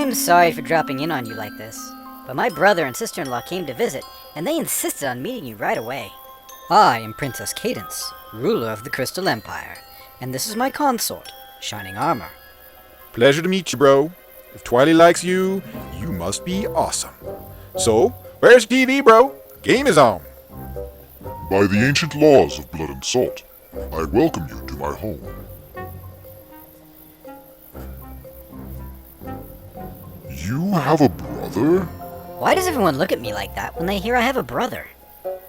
I'm sorry for dropping in on you like this, but my brother and sister-in-law came to visit, and they insisted on meeting you right away. I am Princess Cadence, ruler of the Crystal Empire, and this is my consort, Shining Armor. Pleasure to meet you, bro. If Twily likes you, you must be awesome. So, where's your TV, bro? Game is on. By the ancient laws of blood and salt, I welcome you to my home. You have a brother? Why does everyone look at me like that when they hear I have a brother?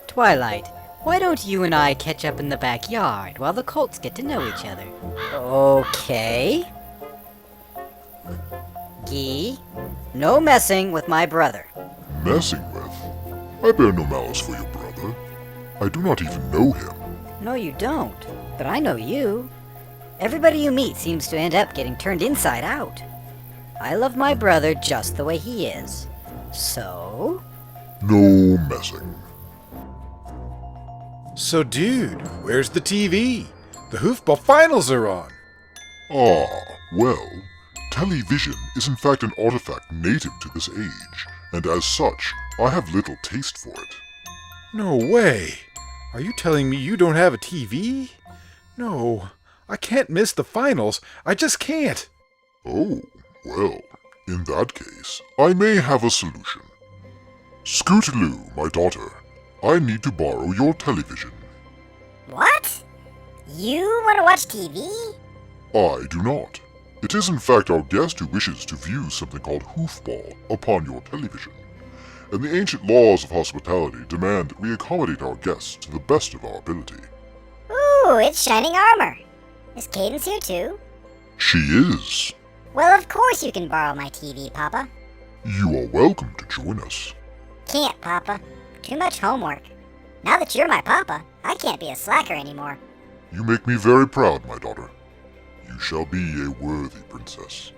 Twilight, why don't you and I catch up in the backyard while the colts get to know each other? Okay. Gee, no messing with my brother. Messing with? I bear no malice for your brother. I do not even know him. No, you don't. But I know you. Everybody you meet seems to end up getting turned inside out. I love my brother just the way he is. So? No messing. So, dude, where's the TV? The Hoofball finals are on. Ah, well, television is in fact an artifact native to this age, and as such, I have little taste for it. No way. Are you telling me you don't have a TV? No, I can't miss the finals. I just can't. Oh, well, in that case, I may have a solution. Scootaloo, my daughter, I need to borrow your television. What? You want to watch TV? I do not. It is in fact our guest who wishes to view something called Hoofball upon your television, and the ancient laws of hospitality demand that we accommodate our guests to the best of our ability. Ooh, it's Shining Armor. Is Cadence here too? She is. Well, of course you can borrow my TV, Papa. You are welcome to join us. Can't, Papa. Too much homework. Now that you're my Papa, I can't be a slacker anymore. You make me very proud, my daughter. You shall be a worthy princess.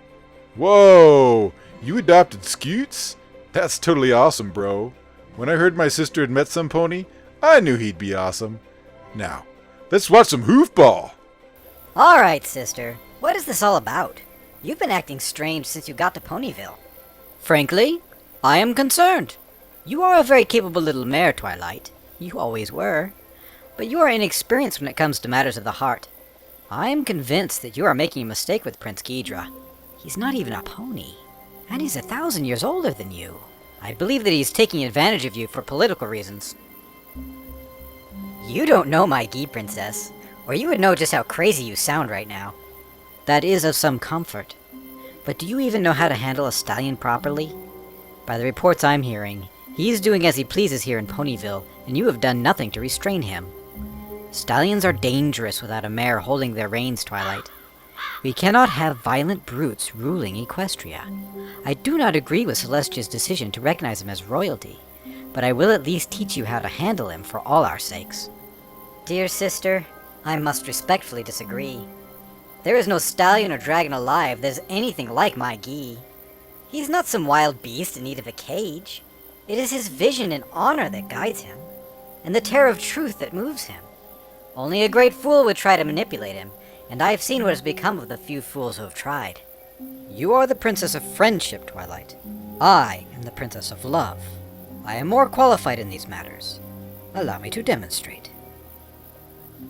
Whoa, you adopted Scoots? That's totally awesome, bro. When I heard my sister had met some pony, I knew he'd be awesome. Now, let's watch some Hoofball. Alright, sister. What is this all about? You've been acting strange since you got to Ponyville. Frankly, I am concerned. You are a very capable little mare, Twilight. You always were. But you are inexperienced when it comes to matters of the heart. I am convinced that you are making a mistake with Prince Ghidra. He's not even a pony. And he's 1,000 years older than you. I believe that he's taking advantage of you for political reasons. You don't know my Gi Princess, or you would know just how crazy you sound right now. That is of some comfort. But do you even know how to handle a stallion properly? By the reports I'm hearing, he's doing as he pleases here in Ponyville, and you have done nothing to restrain him. Stallions are dangerous without a mare holding their reins, Twilight. We cannot have violent brutes ruling Equestria. I do not agree with Celestia's decision to recognize him as royalty, but I will at least teach you how to handle him for all our sakes. Dear sister, I must respectfully disagree. There is no stallion or dragon alive that is anything like my Gi. He's not some wild beast in need of a cage. It is his vision and honor that guides him, and the terror of truth that moves him. Only a great fool would try to manipulate him, and I have seen what has become of the few fools who have tried. You are the Princess of Friendship, Twilight. I am the Princess of Love. I am more qualified in these matters. Allow me to demonstrate.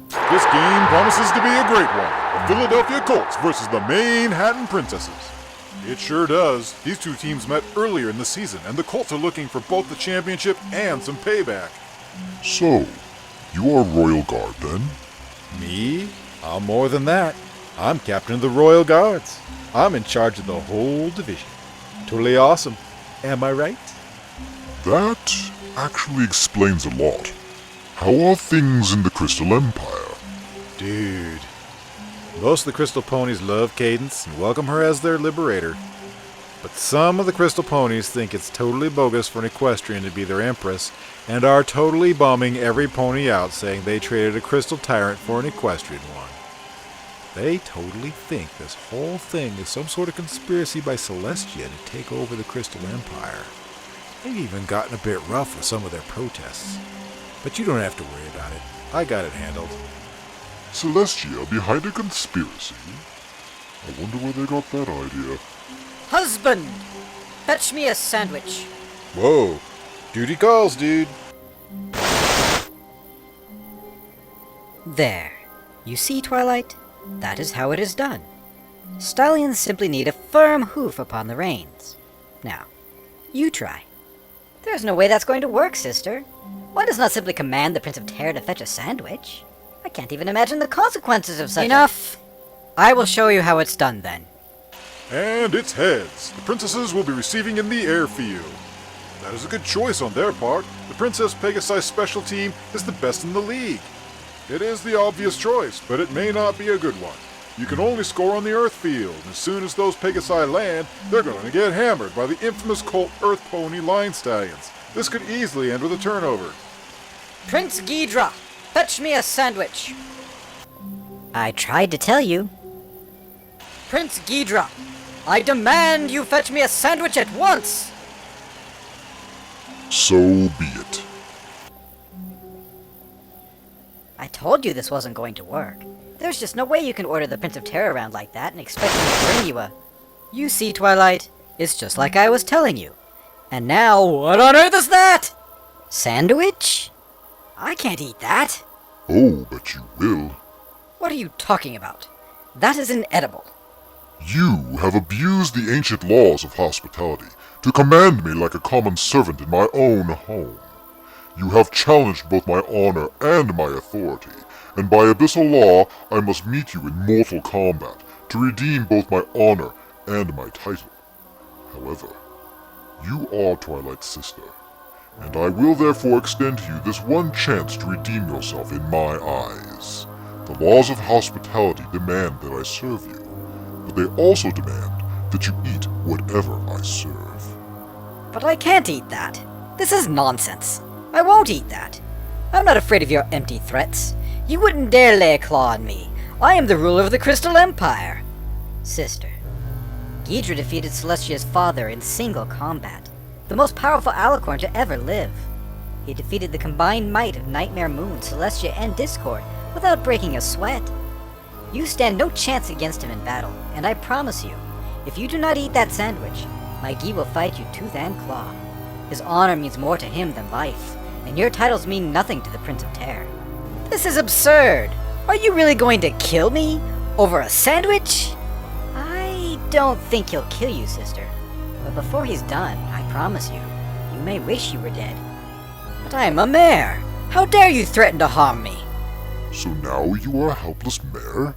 This game promises to be a great one. The Philadelphia Colts versus the Manhattan Princesses. It sure does. These two teams met earlier in the season, and the Colts are looking for both the championship and some payback. So, you are Royal Guard then? Me? I'm more than that. I'm captain of the Royal Guards. I'm in charge of the whole division. Totally awesome. Am I right? That actually explains a lot. How are things in the Crystal Empire? Dude. Most of the Crystal Ponies love Cadence and welcome her as their liberator. But some of the Crystal Ponies think it's totally bogus for an equestrian to be their empress and are totally bumming every pony out, saying they traded a crystal tyrant for an equestrian one. They totally think this whole thing is some sort of conspiracy by Celestia to take over the Crystal Empire. They've even gotten a bit rough with some of their protests. But you don't have to worry about it. I got it handled. Celestia behind a conspiracy? I wonder where they got that idea. Husband! Fetch me a sandwich. Whoa. Duty calls, dude. There. You see, Twilight? That is how it is done. Stallions simply need a firm hoof upon the reins. Now, you try. There's no way that's going to work, sister. One does not simply command the Prince of Terror to fetch a sandwich. I can't even imagine the consequences of such Enough! I will show you how it's done, then. And it's heads. The princesses will be receiving in the airfield. That is a good choice on their part. The Princess Pegasi special team is the best in the league. It is the obvious choice, but it may not be a good one. You can only score on the Earth field. As soon as those Pegasi land, they're going to get hammered by the infamous Colt Earth Pony Line Stallions. This could easily end with a turnover. Prince Ghidra, fetch me a sandwich. I tried to tell you. Prince Ghidra, I demand you fetch me a sandwich at once! So be it. I told you this wasn't going to work. There's just no way you can order the Prince of Terror around like that and expect him to bring you a... You see, Twilight, it's just like I was telling you. And now, what on earth is that? Sandwich? I can't eat that. Oh, but you will. What are you talking about? That is inedible. You have abused the ancient laws of hospitality to command me like a common servant in my own home. You have challenged both my honor and my authority, and by abyssal law I must meet you in mortal combat to redeem both my honor and my title. However, you are Twilight's sister, and I will therefore extend to you this one chance to redeem yourself in my eyes. The laws of hospitality demand that I serve you, but they also demand that you eat whatever I serve. But I can't eat that. This is nonsense. I won't eat that. I'm not afraid of your empty threats. You wouldn't dare lay a claw on me. I am the ruler of the Crystal Empire. Sister, Ghidra defeated Celestia's father in single combat, the most powerful alicorn to ever live. He defeated the combined might of Nightmare Moon, Celestia, and Discord without breaking a sweat. You stand no chance against him in battle, and I promise you, if you do not eat that sandwich, my Gi will fight you tooth and claw. His honor means more to him than life, and your titles mean nothing to the Prince of Terror. This is absurd! Are you really going to kill me? Over a sandwich? I don't think he'll kill you, sister. But before he's done, I promise you, you may wish you were dead. But I am a mare! How dare you threaten to harm me? So now you are a helpless mare?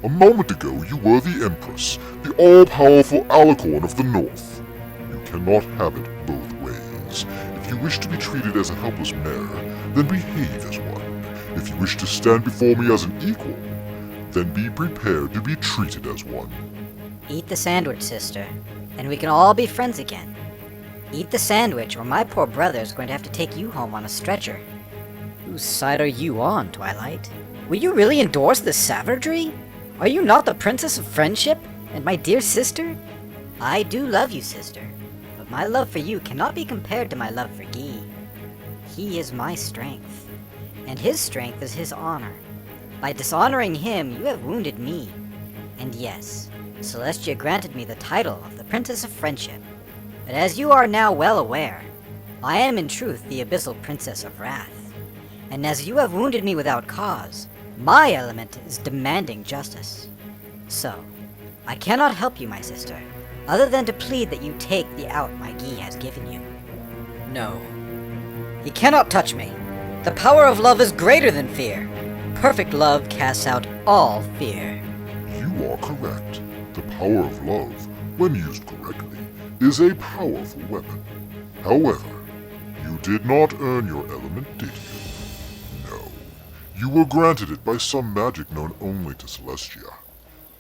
A moment ago you were the Empress, the all-powerful alicorn of the North. You cannot have it both ways. If you wish to be treated as a helpless mare, then behave as one. If you wish to stand before me as an equal, then be prepared to be treated as one. Eat the sandwich, sister, and we can all be friends again. Eat the sandwich, or my poor brother is going to have to take you home on a stretcher. Whose side are you on, Twilight? Will you really endorse this savagery? Are you not the Princess of Friendship, and my dear sister? I do love you, sister, but my love for you cannot be compared to my love for Guy. He is my strength, and his strength is his honor. By dishonoring him, you have wounded me. And yes, Celestia granted me the title of the Princess of Friendship. But as you are now well aware, I am in truth the Abyssal Princess of Wrath. And as you have wounded me without cause, my element is demanding justice. So, I cannot help you, my sister, other than to plead that you take the out my Gi has given you. No. You cannot touch me. The power of love is greater than fear. Perfect love casts out all fear. You are correct. The power of love, when used correctly, is a powerful weapon. However, you did not earn your element, did you? No. You were granted it by some magic known only to Celestia.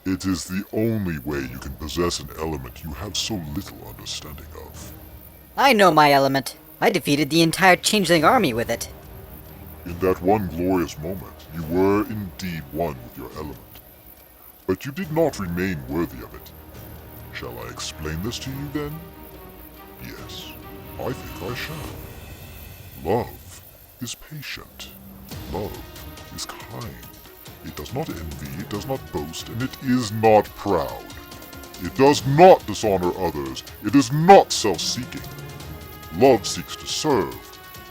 It is the only way you can possess an element you have so little understanding of. I know my element. I defeated the entire Changeling army with it. In that one glorious moment, you were indeed one with your element. But you did not remain worthy of it. Shall I explain this to you then? Yes, I think I shall. Love is patient. Love is kind. It does not envy, it does not boast, and it is not proud. It does not dishonor others. It is not self-seeking. Love seeks to serve,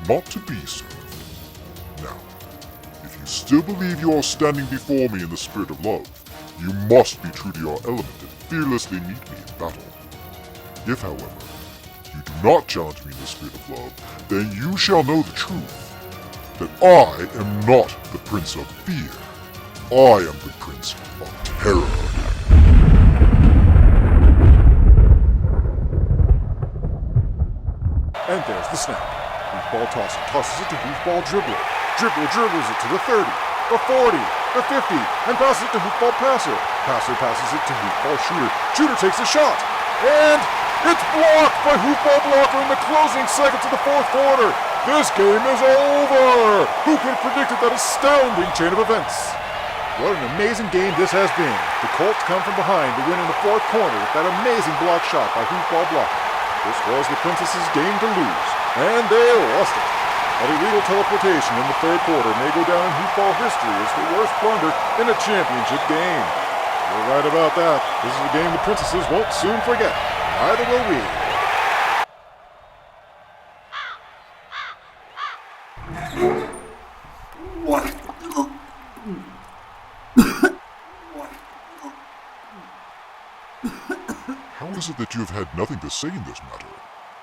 not to be served. Now, if you still believe you are standing before me in the spirit of love, you must be true to your element and fearlessly meet me in battle. If, however, you do not challenge me in the spirit of love, then you shall know the truth, that I am not the Prince of Fear. I am the Prince of Terror. And there's the snap. Hoofball tosses it to Hoofball dribbler. Dribbler dribbles it to the 30, the 40, the 50, and passes it to Hoofball passer. Passer passes it to Hoofball shooter. Shooter takes a shot, and it's blocked by Hoofball blocker in the closing seconds of the fourth quarter. This game is over! Who could have predicted that astounding chain of events? What an amazing game this has been. The Colts come from behind to win in the fourth quarter with that amazing block shot by Hoofball blocker. This was the Princesses' game to lose, and they lost it. That illegal teleportation in the third quarter may go down in Hoofball history as the worst blunder in a championship game. You're right about that. This is a game the Princesses won't soon forget. Neither will we. How is it that you have had nothing to say in this matter,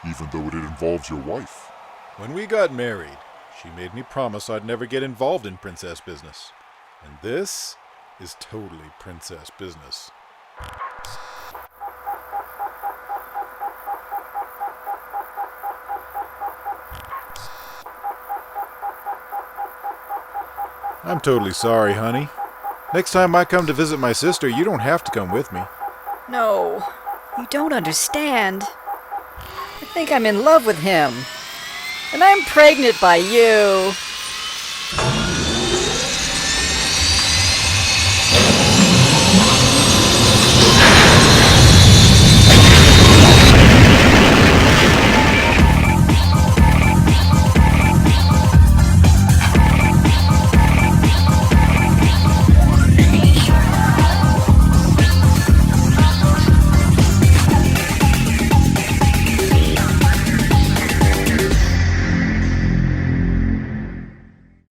even though it involves your wife? When we got married, she made me promise I'd never get involved in princess business. And this is totally princess business. I'm totally sorry, honey. Next time I come to visit my sister, you don't have to come with me. No, you don't understand. I think I'm in love with him. And I'm pregnant by you.